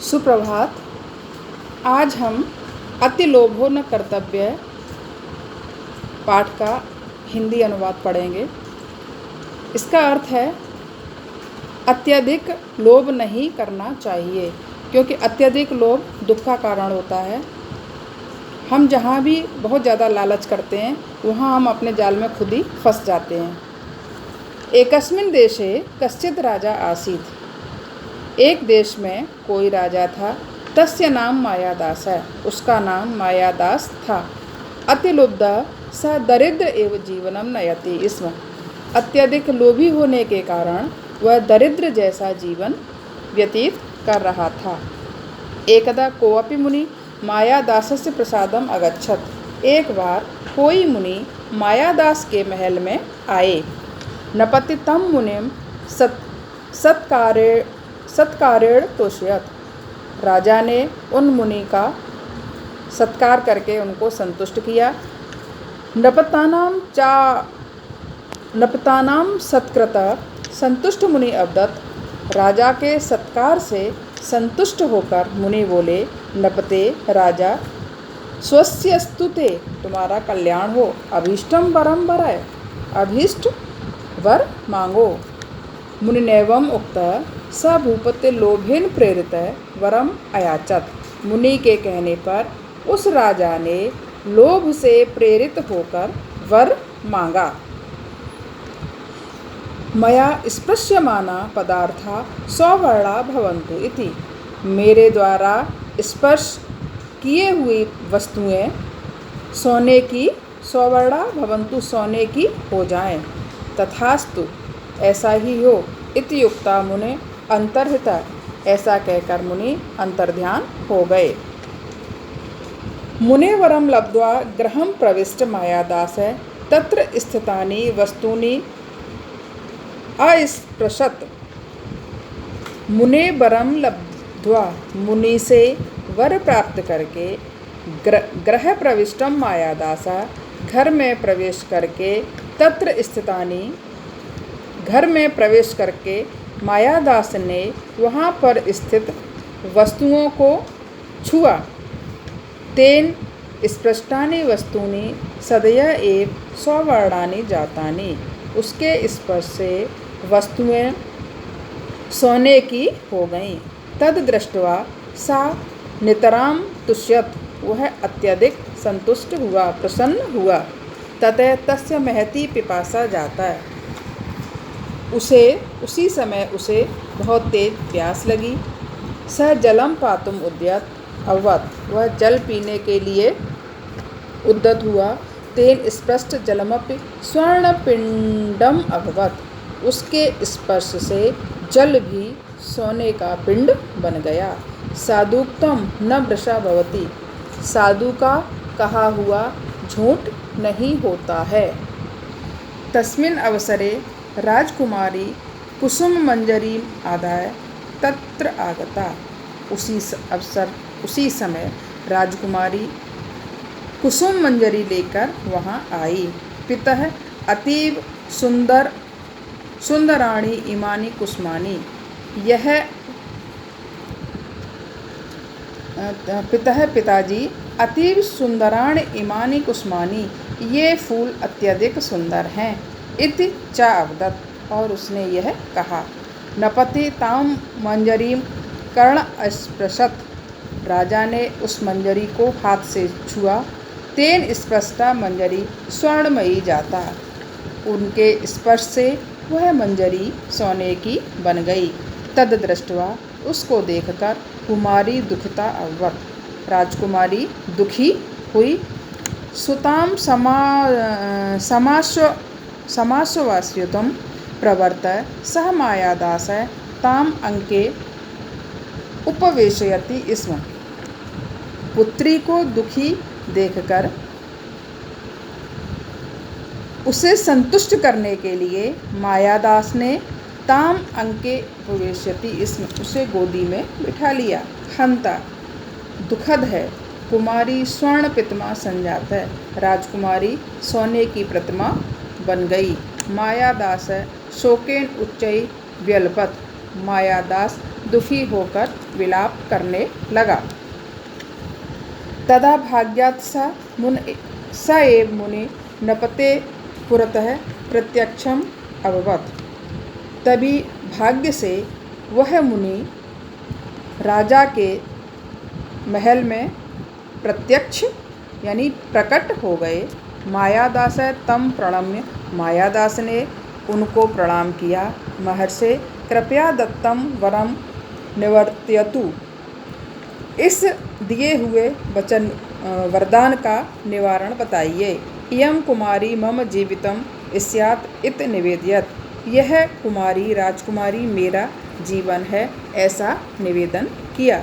सुप्रभात। आज हम अति लोभो न कर्तव्य पाठ का हिंदी अनुवाद पढ़ेंगे। इसका अर्थ है अत्यधिक लोभ नहीं करना चाहिए, क्योंकि अत्यधिक लोभ दुख का कारण होता है। हम जहाँ भी बहुत ज़्यादा लालच करते हैं वहाँ हम अपने जाल में खुद ही फंस जाते हैं। एकस्मिन् देशे कश्चित् राजा आसीत्। एक देश में कोई राजा था। तस्य नाम मायादास है, उसका नाम मायादास था। अतिलुब्धः स दरिद्र एव जीवनम नयति स्म। अत्यधिक लोभी होने के कारण वह दरिद्र जैसा जीवन व्यतीत कर रहा था। एकदा कोऽपि मुनि मायादासस्य प्रसादम अगच्छत्। एक बार कोई मुनि मायादास के महल में आए। नपति तं मुनिम सत्कारेण तोषयत्। राजा ने उन मुनि का सत्कार करके उनको संतुष्ट किया। नपतानां सत्कृतः संतुष्ट मुनि अवदत्। राजा के सत्कार से संतुष्ट होकर मुनि बोले, नपते राजा, स्वस्यस्तु ते, तुम्हारा कल्याण हो। अभीष्टम वरम वरय, अभीष्ट वर मांगो। मुनिनेवम उक्तः स भूपते लोभेन प्रेरितः वरम अयाचत। मुनि के कहने पर उस राजा ने लोभ से प्रेरित होकर वर मांगा। मया स्पृश्यमाना पदार्था सवर्णा भवन्तु इति। मेरे द्वारा स्पर्श किए हुई वस्तुएं सोने की सवर्णा भवन्तु, सोने की हो जाएं। तथास्तु, ऐसा ही हो। इति युक्ता मुने अंतर्हिता, ऐसा कहकर मुनि अंतर्ध्यान हो गए। मुने वरम लब्ध्वा गृहं प्रविष्ट मायादास तत्र स्थितानि वस्तूनि अस्पृशत्। मुने वरम लब्ध्वा, मुनि से वर प्राप्त करके गृह प्रविष्टम मायादासा, घर में प्रवेश करके, तत्र स्थितानि, घर में प्रवेश करके मायादास ने वहाँ पर स्थित वस्तुओं को छुआ। तेन स्पृष्टानि वस्तूनि सदया एव सवर्णानि जातानि। उसके स्पर्श से वस्तुएं सोने की हो गईं। तद दृष्ट्वा सा नितराम तुष्यत, वह अत्यधिक संतुष्ट हुआ, प्रसन्न हुआ। ततः तस्य महती पिपासा जाता है, उसी समय उसे बहुत तेज प्यास लगी। स जलम पातुम उद्यत अवत, वह जल पीने के लिए उद्यत हुआ। तेन स्पृष्ट जलमपि स्वर्णपिंडम अभवत, उसके स्पर्श से जल भी सोने का पिंड बन गया। साधुक्तम न वृषा भवति, साधु का कहा हुआ झूठ नहीं होता है। तस्मिन् अवसरे राजकुमारी कुसुम मंजरी आदाय तत्र आगता। उसी समय राजकुमारी कुसुम मंजरी लेकर वहाँ आई। पितः अतीव सुंदराणि इमानी कुसुमानी, यह पिताजी अतीव सुंदराणि इमानी कुसुमानी, ये फूल अत्यधिक सुंदर हैं। इति चा अवदत्, और उसने यह कहा। नपति ताम मंजरीम कर्ण अस्पृशत, राजा ने उस मंजरी को हाथ से छुआ। तेन स्पृष्टा मंजरी स्वर्णमयी जाता, उनके स्पर्श से वह मंजरी सोने की बन गई। तद दृष्ट्वा, उसको देखकर कुमारी दुखिता अभवत, राजकुमारी दुखी हुई। सुताम समाश्वास्युतं प्रवर्तय सह मायादास ताम अंके उपवेशयति स्म। पुत्री को दुखी देखकर उसे संतुष्ट करने के लिए मायादास ने ताम अंके उपवेशयति स्म, उसे गोदी में बिठा लिया। हंता, दुखद है। कुमारी स्वर्ण प्रतिमा संजात है, राजकुमारी सोने की प्रतिमा बन गई। मायादास शोकेन उच्चै व्यलपत, मायादास दुखी होकर विलाप करने लगा। तदा भाग्यात् स एव मुनि नपते पुरतः प्रत्यक्षम अभवत्। तभी भाग्य से वह मुनि राजा के महल में प्रत्यक्ष यानी प्रकट हो गए। मायादास तम प्रणम्य, मायादास ने उनको प्रणाम किया। महर्षे कृपया दत्तम वरम निवर्त्यतु, इस दिए हुए वचन वरदान का निवारण बताइए। इयं कुमारी मम जीवितम स्यात् इति निवेदयत्, यह कुमारी राजकुमारी मेरा जीवन है, ऐसा निवेदन किया।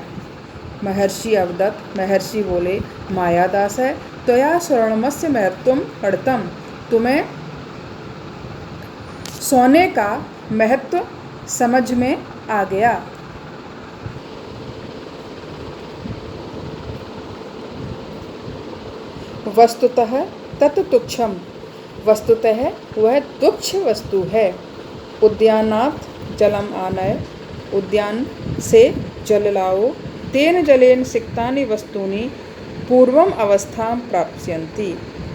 महर्षि अवदत्, महर्षि बोले, मायादास है त्वया स्वर्णमस्य महत्वम पढ़तम, तुम्हें सोने का महत्व समझ में आ गया। वस्तुतः तत् तुच्छम, वस्तुतः वह तुच्छ वस्तु है। उद्यानात् जलम आनय, उद्यान से जल लाओ। तेन जलेन सिक्तानि वस्तूनि पूर्वम अवस्थां प्राप्स्यन्ति,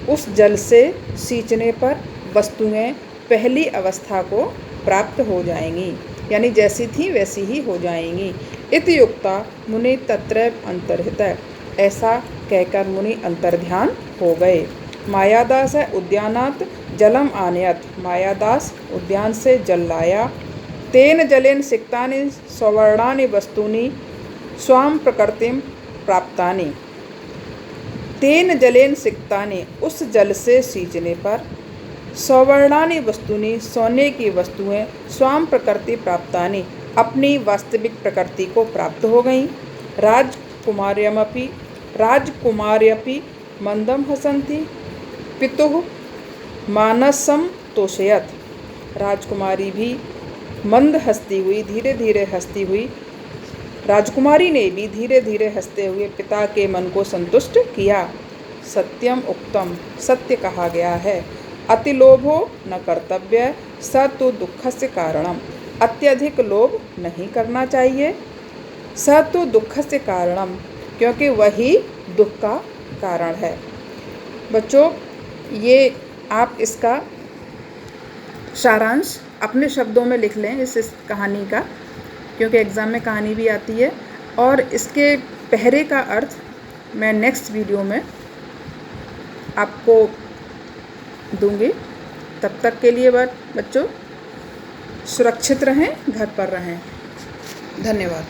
उस जल से सींचने पर वस्तुएं पहली अवस्था को प्राप्त हो जाएंगी, यानी जैसी थी वैसी ही हो जाएंगी। इति युक्ता मुनि तत्रैव अंतर्हितः, ऐसा कहकर मुनि अंतर्ध्यान हो गए। मायादास उद्यानात् जलम आनयत्, मायादास उद्यान से जल लाया। तेन जलेन सिक्तानि सवर्णानि वस्तूनि स्वाम प्रकृतिम प्राप्तानि, तेन जलेन सिक्तानि, उस जल से सींचने पर, सवर्णानि वस्तूनि, सोने की वस्तुएं, स्वाम प्रकृति प्राप्तानि, अपनी वास्तविक प्रकृति को प्राप्त हो गईं। राजकुमार्यपि मंदम हसन्ति पितुः मानसम तोषयत्, राजकुमारी भी मंद हंसती हुई, धीरे धीरे हंसती हुई, राजकुमारी ने भी धीरे धीरे हंसते हुए पिता के मन को संतुष्ट किया। सत्यम उक्तम, सत्य कहा गया है। अतिलोभो न कर्तव्य स तो दुःखस्य कारणम, अत्यधिक लोभ नहीं करना चाहिए। स तो दुःखस्य कारणम, क्योंकि वही दुख का कारण है। बच्चों, ये आप इसका सारांश अपने शब्दों में लिख लें इस कहानी का, क्योंकि एग्ज़ाम में कहानी भी आती है। और इसके पहरे का अर्थ मैं नेक्स्ट वीडियो में आपको दूंगी। तब तक के लिए बच्चों सुरक्षित रहें, घर पर रहें। धन्यवाद।